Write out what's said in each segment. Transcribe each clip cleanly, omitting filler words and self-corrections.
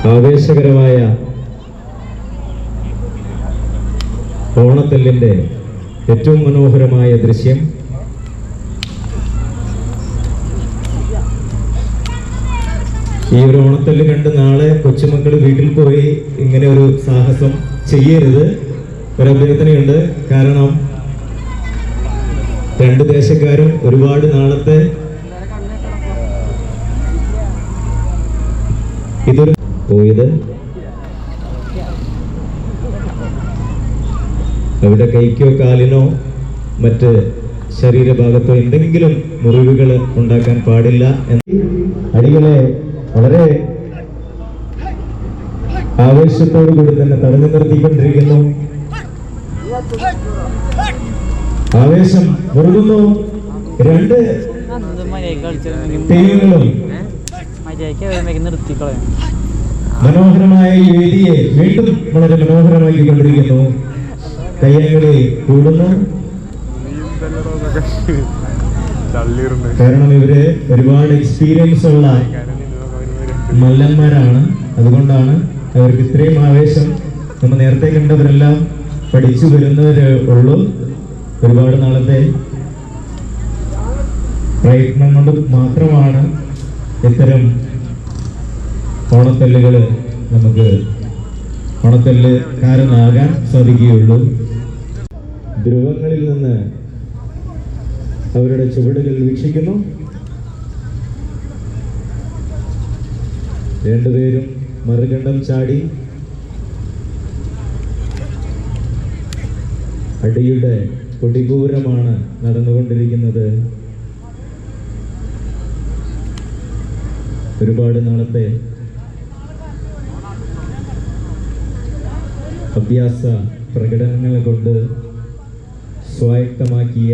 ആവേശകരമായ ഓണത്തെല്ലിന്റെ ഏറ്റവും മനോഹരമായ ദൃശ്യം ഈ ഒരു ഓണത്തെല്ല് കണ്ട് നാളെ കൊച്ചുമക്കൾ വീട്ടിൽ പോയി ഇങ്ങനെ ഒരു സാഹസം ചെയ്യരുത്. ഒരു അഭ്യർത്ഥനയുണ്ട്. കാരണം രണ്ട് ദേശക്കാരും ഒരുപാട് നാളത്തെ ഇതൊരു പോയത് അവിടെ കൈക്കോ കാലിനോ മറ്റ് ശരീരഭാഗത്തോ എന്തെങ്കിലും മുറിവുകൾ ഉണ്ടാക്കാൻ പാടില്ല. അടികളെ വളരെ ആവേശത്തോടു കൂടി തന്നെ തടഞ്ഞു നിർത്തിക്കൊണ്ടിരിക്കുന്നു. ആവേശം മുറുകുന്നു. രണ്ട് ടീമുകളും മനോഹരമായ ഈ വേദിയെ വീണ്ടും വളരെ മനോഹരമാക്കിക്കൊണ്ടിരിക്കുന്നു. കയ്യങ്ങളെ കൂടുന്നു. കാരണം ഇവര് ഒരുപാട് എക്സ്പീരിയൻസ് ഉള്ള മല്ലന്മാരാണ്. അതുകൊണ്ടാണ് അവർക്ക് ഇത്രയും ആവേശം. നമ്മൾ നേരത്തെ കണ്ടവരെല്ലാം പഠിച്ചു വരുന്നവരേ ഉള്ളൂ. ഒരുപാട് നാളത്തെ പ്രയത്നം കൊണ്ട് മാത്രമാണ് ഇത്തരം ഓണത്തെല്ലുകൾ നമുക്ക് ഓണത്തെല്ലുകാരനാകാൻ സാധിക്കുകയുള്ളൂ. ധ്രുവങ്ങളിൽ നിന്ന് അവരുടെ ചുവടുകൾ വീക്ഷിക്കുന്നു. രണ്ടുപേരും മറുകണ്ഠം ചാടി അടിയുടെ കൊടിപൂരമാണ് നടന്നുകൊണ്ടിരിക്കുന്നത്. ഒരുപാട് നാളത്തെ അഭ്യാസ പ്രകടനങ്ങൾ കൊണ്ട് സ്വായത്തമാക്കിയ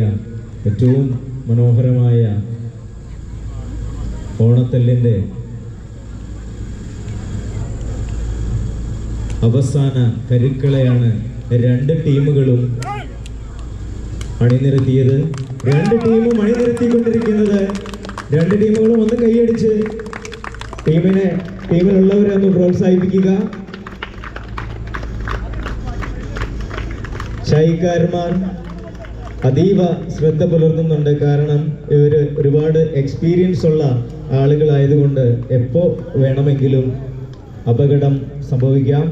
ഏറ്റവും മനോഹരമായ ഓണത്തെല്ലിൻ്റെ അവസാന കരുക്കളെയാണ് രണ്ട് ടീമുകളും അണിനിരത്തിയത്. രണ്ട് ടീമും അണിനിരത്തിക്കൊണ്ടിരിക്കുന്നത്. രണ്ട് ടീമുകളും ഒന്ന് കൈയടിച്ച് ടീമിലുള്ളവരെ ഒന്ന് പ്രോത്സാഹിപ്പിക്കുക. ഷായിക്കാരന്മാർ അതീവ ശ്രദ്ധ പുലർത്തുന്നുണ്ട്. കാരണം ഇവര് ഒരുപാട് എക്സ്പീരിയൻസ് ഉള്ള ആളുകളായതുകൊണ്ട് എപ്പോ വേണമെങ്കിലും അപകടം സംഭവിക്കാം.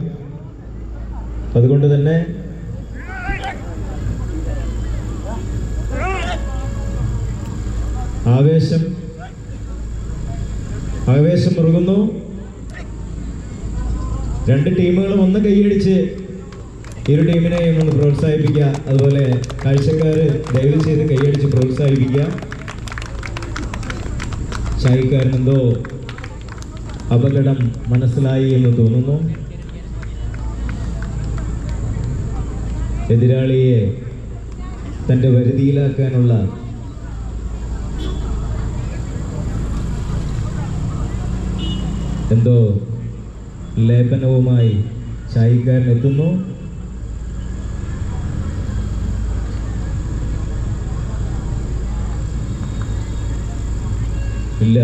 അതുകൊണ്ട് തന്നെ ആവേശം മുറുകുന്നു. രണ്ട് ടീമുകളും ഒന്ന് കൈയടിച്ച് ഇരു ടീമിനെയും ഒന്ന് പ്രോത്സാഹിപ്പിക്കുക. അതുപോലെ കാഴ്ചക്കാര് ദയവ് ചെയ്ത് കൈയടിച്ച് പ്രോത്സാഹിപ്പിക്കുക. ഷായിക്കാരനെന്തോ അപകടം മനസ്സിലായി എന്ന് തോന്നുന്നു. എതിരാളിയെ തൻ്റെ വരുതിയിലാക്കാനുള്ള എന്തോ ലേപനവുമായി ഷായിക്കാരൻ എത്തുന്നു. ഇല്ല,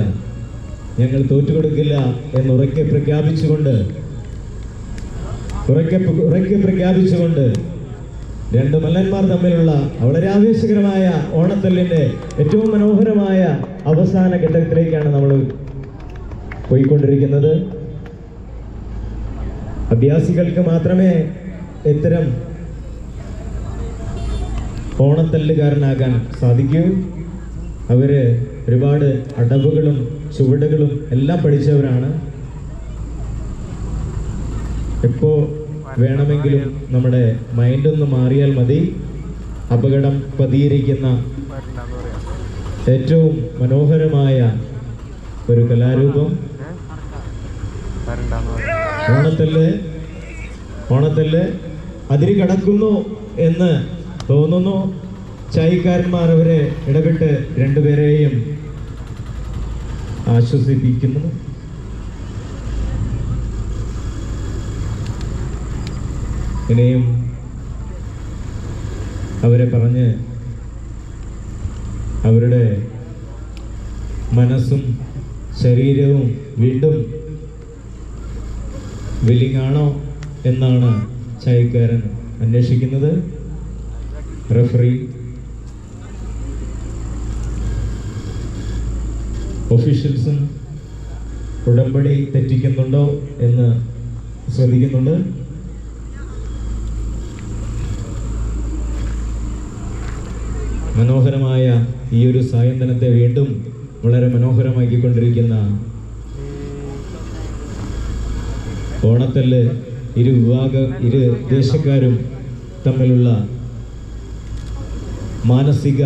ഞങ്ങൾ തോറ്റുകൊടുക്കില്ല എന്നുറക്കെ പ്രഖ്യാപിച്ചുകൊണ്ട് രണ്ട് മല്ലന്മാർ തമ്മിലുള്ള വളരെ ആവേശകരമായ ഓണത്തെല്ലിന്റെ ഏറ്റവും മനോഹരമായ അവസാന ഘട്ടത്തിലേക്കാണ് നമ്മൾ പോയിക്കൊണ്ടിരിക്കുന്നത്. അഭ്യാസികൾക്ക് മാത്രമേ ഇത്തരം ഓണത്തെല്ലുകാരനാകാൻ സാധിക്കൂ. അവര് ഒരുപാട് അടവുകളും ചുവടുകളും എല്ലാം പഠിച്ചവരാണ്. എപ്പോ വേണമെങ്കിലും നമ്മുടെ മൈൻഡ് ഒന്ന് മാറിയാൽ മതി. അപകടം പതിയിരിക്കുന്ന ഏറ്റവും മനോഹരമായ ഒരു കലാരൂപം ഓണത്തെല്ല് അതിരി കടക്കുന്നു എന്ന് തോന്നുന്നു. ചായക്കാരന്മാർ അവരെ ഇടപെട്ട് രണ്ടുപേരെയും ആശ്വസിപ്പിക്കുന്നു. ഇനിയും അവരെ പറഞ്ഞ് അവരുടെ മനസ്സും ശരീരവും വീണ്ടും വില്ലിംഗ് ആണോ എന്നാണ് ചായക്കാരൻ അന്വേഷിക്കുന്നത്. റഫറി ഒഫീഷ്യൽസും ഉടമ്പടി തെറ്റിക്കുന്നുണ്ടോ എന്ന് ശ്രദ്ധിക്കുന്നുണ്ട്. മനോഹരമായ ഈ ഒരു സായന്തനത്തെ വീണ്ടും വളരെ മനോഹരമാക്കിക്കൊണ്ടിരിക്കുന്ന ഓണത്തല്ല് ഇരു ദേശക്കാരും തമ്മിലുള്ള മാനസിക